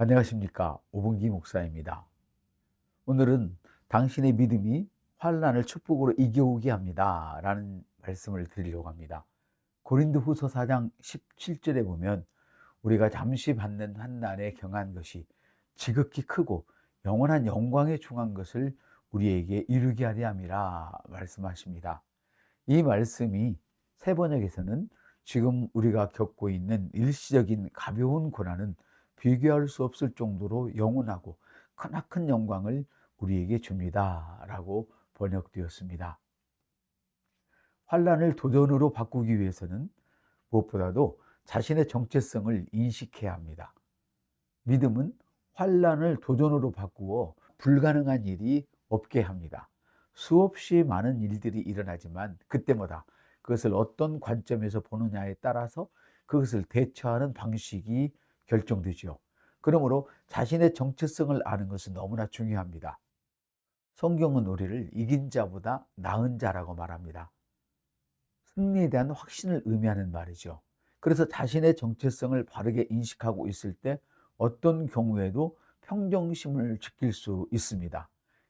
안녕하십니까. 오봉기 목사입니다. 오늘은 당신의 믿음이 환난을 축복으로 이겨오게 합니다 라는 말씀을 드리려고 합니다. 고린도후서 4장 17절에 보면 우리가 잠시 받는 환난에 경한 것이 지극히 크고 영원한 영광에 중한 것을 우리에게 이루게 하려 함이라 말씀하십니다. 이 말씀이 새 번역에서는 지금 우리가 겪고 있는 일시적인 가벼운 고난은 비교할 수 없을 정도로 영원하고 크나큰 영광을 우리에게 줍니다 라고 번역되었습니다. 환난을 도전으로 바꾸기 위해서는 무엇보다도 자신의 정체성을 인식해야 합니다. 믿음은 환난을 도전으로 바꾸어 불가능한 일이 없게 합니다. 수없이 많은 일들이 일어나지만 그때마다 그것을 어떤 관점에서 보느냐에 따라서 그것을 대처하는 방식이 결정되죠. 그러므로 자신의 정체성을 아는 것은 너무나 중요합니다. 성경은 우리를 이긴 자보다 나은 자라고 말합니다. 승리에 대한 확신을 의미하는 말이죠. 그래서 자신의 정체성을 바르게 인식하고 있을 때 어떤 경우에도 평정심을 지킬 수 있습니다.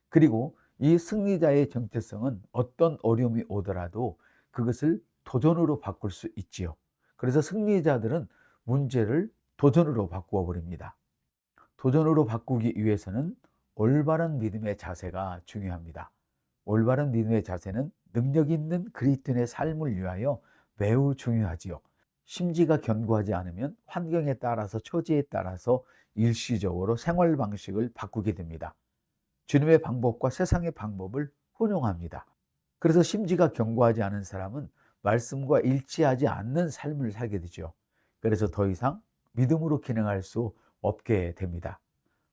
그리고 이 승리자의 정체성은 어떤 어려움이 오더라도 그것을 도전으로 바꿀 수 있지요. 그래서 승리자들은 문제를 도전으로 바꾸어 버립니다. 도전으로 바꾸기 위해서는 올바른 믿음의 자세가 중요합니다. 올바른 믿음의 자세는 능력 있는 그리스도인의 삶을 위하여 매우 중요하지요. 심지가 견고하지 않으면 환경에 따라서 처지에 따라서 일시적으로 생활 방식을 바꾸게 됩니다. 주님의 방법과 세상의 방법을 혼용합니다. 그래서 심지가 견고하지 않은 사람은 말씀과 일치하지 않는 삶을 살게 되죠. 그래서 더 이상 믿음으로 기능할 수 없게 됩니다.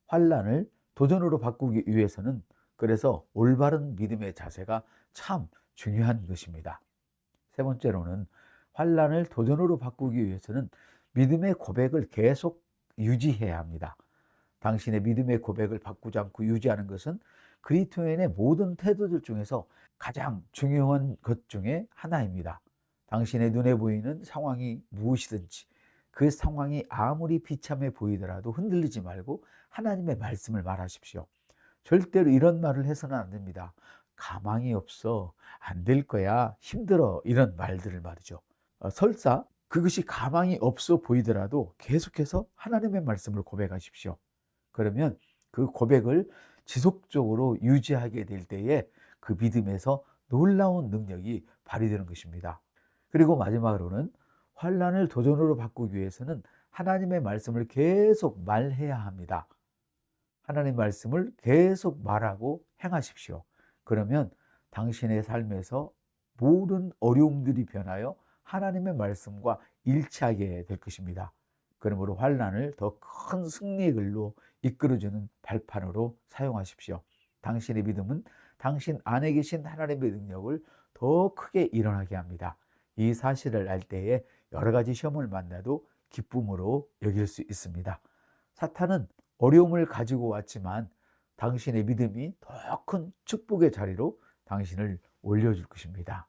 환난을 도전으로 바꾸기 위해서는 그래서 올바른 믿음의 자세가 참 중요한 것입니다. 세 번째로는 환난을 도전으로 바꾸기 위해서는 믿음의 고백을 계속 유지해야 합니다. 당신의 믿음의 고백을 바꾸지 않고 유지하는 것은 그리스도인의 모든 태도들 중에서 가장 중요한 것 중에 하나입니다. 당신의 눈에 보이는 상황이 무엇이든지 그 상황이 아무리 비참해 보이더라도 흔들리지 말고 하나님의 말씀을 말하십시오. 절대로 이런 말을 해서는 안 됩니다. 가망이 없어, 안 될 거야, 힘들어, 이런 말들을 말이죠. 설사 그것이 가망이 없어 보이더라도 계속해서 하나님의 말씀을 고백하십시오. 그러면 그 고백을 지속적으로 유지하게 될 때에 그 믿음에서 놀라운 능력이 발휘되는 것입니다. 그리고 마지막으로는 환난을 도전으로 바꾸기 위해서는 하나님의 말씀을 계속 말해야 합니다. 하나님의 말씀을 계속 말하고 행하십시오. 그러면 당신의 삶에서 모든 어려움들이 변하여 하나님의 말씀과 일치하게 될 것입니다. 그러므로 환난을 더 큰 승리의 길로 이끌어주는 발판으로 사용하십시오. 당신의 믿음은 당신 안에 계신 하나님의 능력을 더 크게 일어나게 합니다. 이 사실을 알 때에 여러 가지 시험을 만나도 기쁨으로 여길 수 있습니다. 사탄은 어려움을 가지고 왔지만 당신의 믿음이 더 큰 축복의 자리로 당신을 올려줄 것입니다.